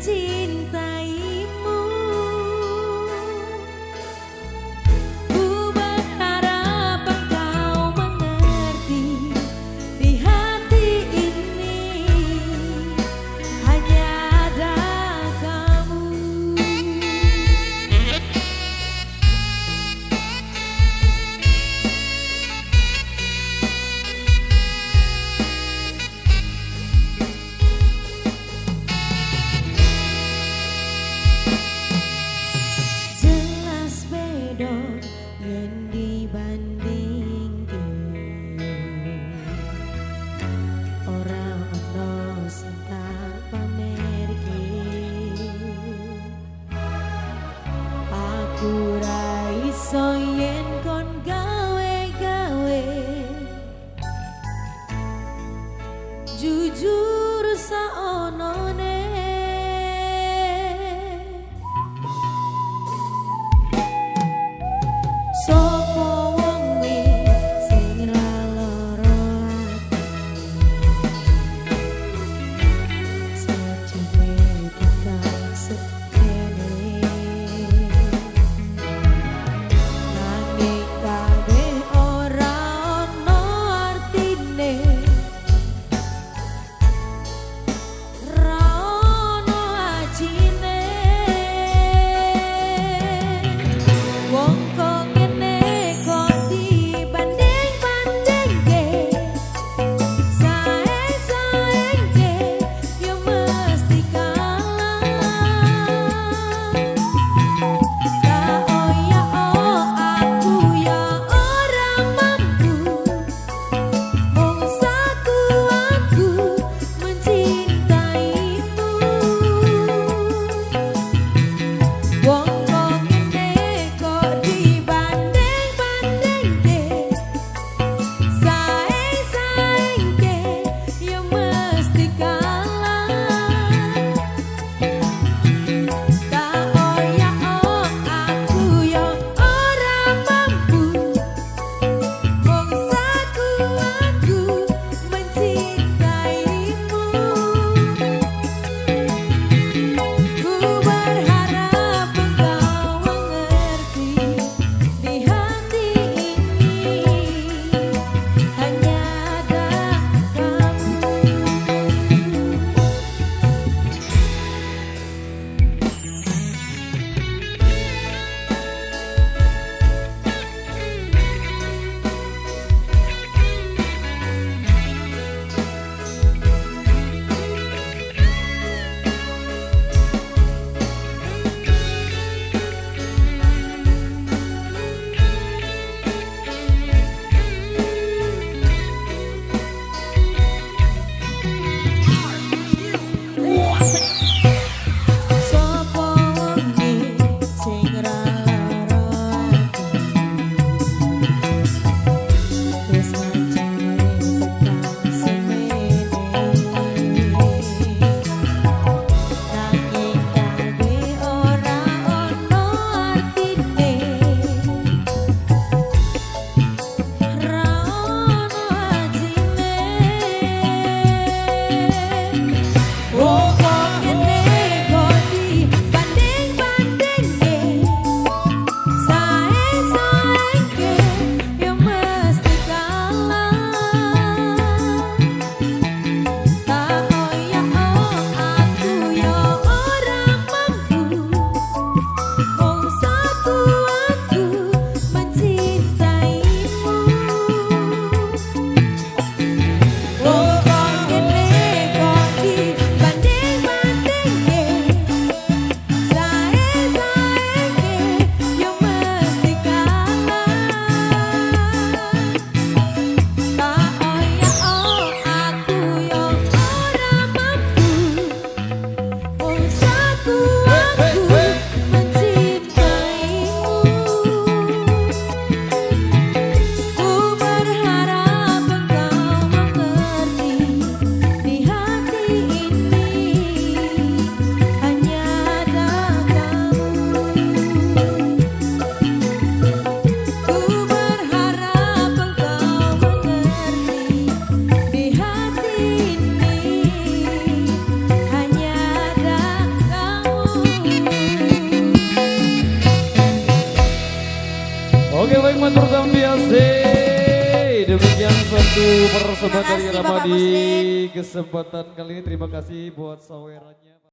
mencintaimu. Ku berharap engkau mengerti, di hati ini hanya ada kamu. Jelas beda yen dibandingke, ora ono sing tak pamerke. Aku ra iso yen kon gawe-gawe, jujur saonone. Sopo wong sing ra lara ati, sejene tekan sekene. Nanging kabeh ora ono artine, baik matur tambiase. Demikian satu persembahan dari kasih, Rama Bapak di Muslim. kesempatan kali ini. Terima kasih buat sawerannya.